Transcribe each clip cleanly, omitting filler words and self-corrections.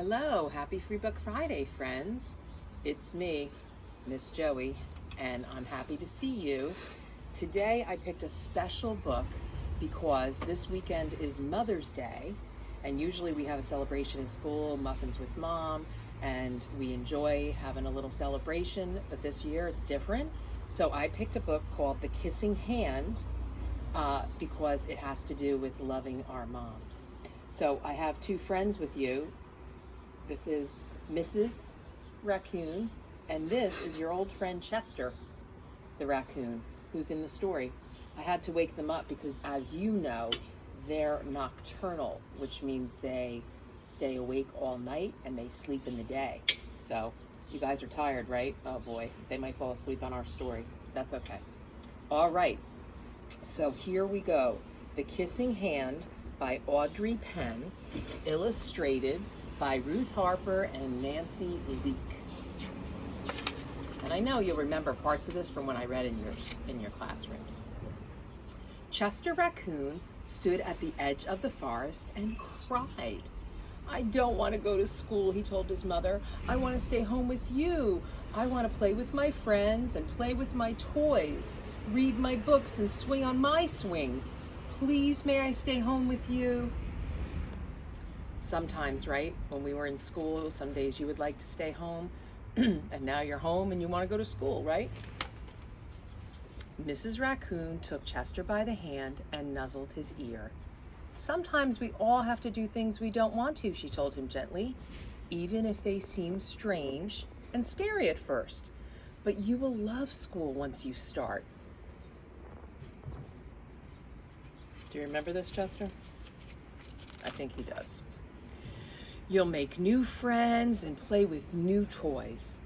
Hello, happy Free Book Friday, friends. It's me, Miss Joey, and I'm happy to see you. Today I picked a special book because this weekend is Mother's Day, and usually we have a celebration in school, Muffins with Mom, and we enjoy having a little celebration, but this year it's different. So I picked a book called The Kissing Hand because it has to do with loving our moms. So I have two friends with you. This is Mrs. Raccoon, and this is your old friend Chester, the raccoon, who's in the story. I had to wake them up because, as you know, they're nocturnal, which means they stay awake all night and they sleep in the day. So you guys are tired, right? Oh boy, they might fall asleep on our story. That's okay. All right, so here we go. The Kissing Hand by Audrey Penn, illustrated by Ruth Harper and Nancy Leak. And I know you'll remember parts of this from when I read in your classrooms. Chester Raccoon stood at the edge of the forest and cried. "I don't want to go to school," he told his mother. "I want to stay home with you. I want to play with my friends and play with my toys, read my books and swing on my swings. Please, may I stay home with you?" Sometimes, right, when we were in school, some days you would like to stay home, and now you're home and you want to go to school, right? Mrs. Raccoon took Chester by the hand and nuzzled his ear. "Sometimes we all have to do things we don't want to," she told him gently, "even if they seem strange and scary at first. But you will love school once you start." Do you remember this, Chester? I think he does. "You'll make new friends and play with new toys.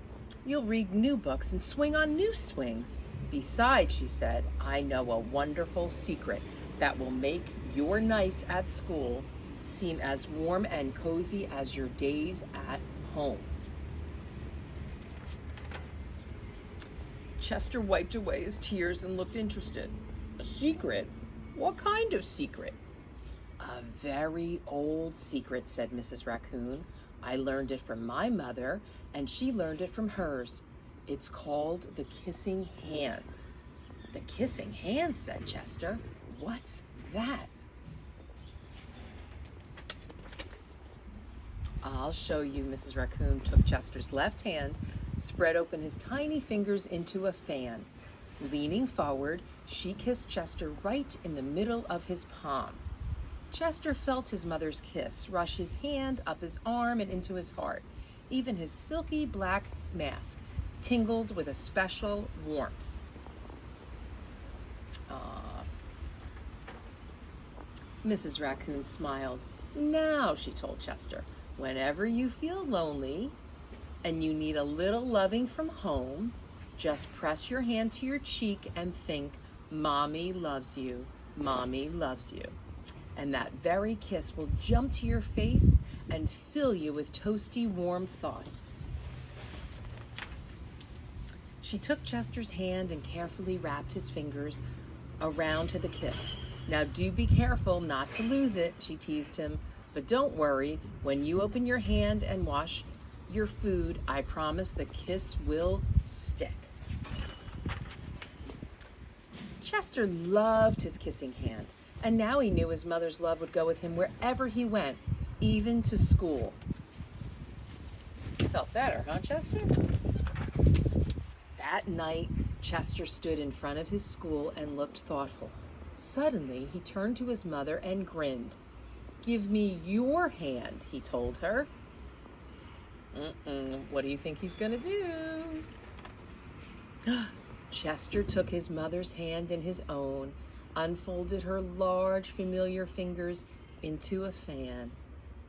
You'll read new books and swing on new swings. Besides," she said, "I know a wonderful secret that will make your nights at school seem as warm and cozy as your days at home." Chester wiped away his tears and looked interested. "A secret? What kind of secret?" "A very old secret," said Mrs. Raccoon. "I learned it from my mother, and she learned it from hers. It's called the Kissing Hand." "The Kissing Hand," said Chester. "What's that?" "I'll show you." Mrs. Raccoon took Chester's left hand, spread open his tiny fingers into a fan. Leaning forward, she kissed Chester right in the middle of his palm. Chester felt his mother's kiss rush his hand up his arm and into his heart. Even his silky black mask tingled with a special warmth. Mrs. Raccoon smiled. "Now," she told Chester, "whenever you feel lonely and you need a little loving from home, just press your hand to your cheek and think, 'Mommy loves you, Mommy loves you.' And that very kiss will jump to your face and fill you with toasty, warm thoughts." She took Chester's hand and carefully wrapped his fingers around to the kiss. "Now do be careful not to lose it," she teased him. "But don't worry, when you open your hand and wash your food, I promise the kiss will stick." Chester loved his kissing hand, and now he knew his mother's love would go with him wherever he went, even to school. You felt better, huh, Chester? That night, Chester stood in front of his school and looked thoughtful. Suddenly, he turned to his mother and grinned. "Give me your hand," he told her. What do you think he's gonna do? Chester took his mother's hand in his own, unfolded her large, familiar fingers into a fan.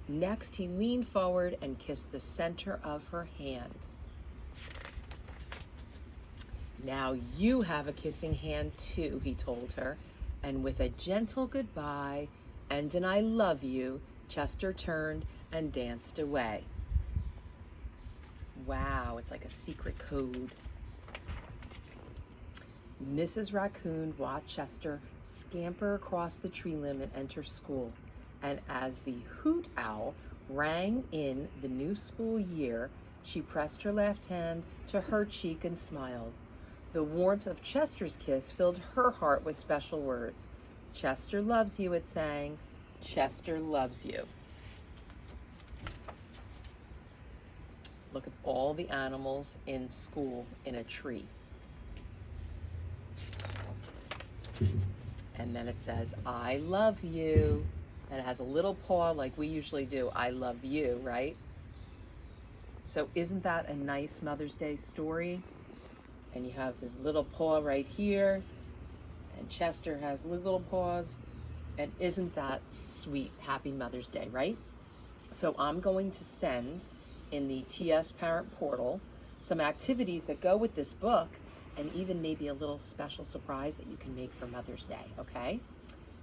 Next, he leaned forward and kissed the center of her hand. "Now you have a kissing hand too," he told her, and with a gentle goodbye and an "I love you," Chester turned and danced away. Wow, it's like a secret code. Mrs. Raccoon watched Chester scamper across the tree limb and enter school, and as the hoot owl rang in the new school year, she pressed her left hand to her cheek and smiled. The warmth of Chester's kiss filled her heart with special words. Chester loves you, it sang. Chester loves you. Look at all the animals in school in a tree. And then it says, I love you. And it has a little paw like we usually do. I love you, right? So isn't that a nice Mother's Day story? And you have his little paw right here. And Chester has little paws. And isn't that sweet? Happy Mother's Day, right? So I'm going to send in the TS Parent Portal some activities that go with this book, and even maybe a little special surprise that you can make for Mother's Day, okay?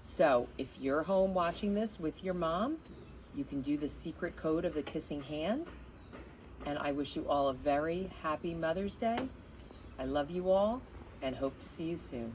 So if you're home watching this with your mom, you can do the secret code of the kissing hand. And I wish you all a very happy Mother's Day. I love you all and hope to see you soon.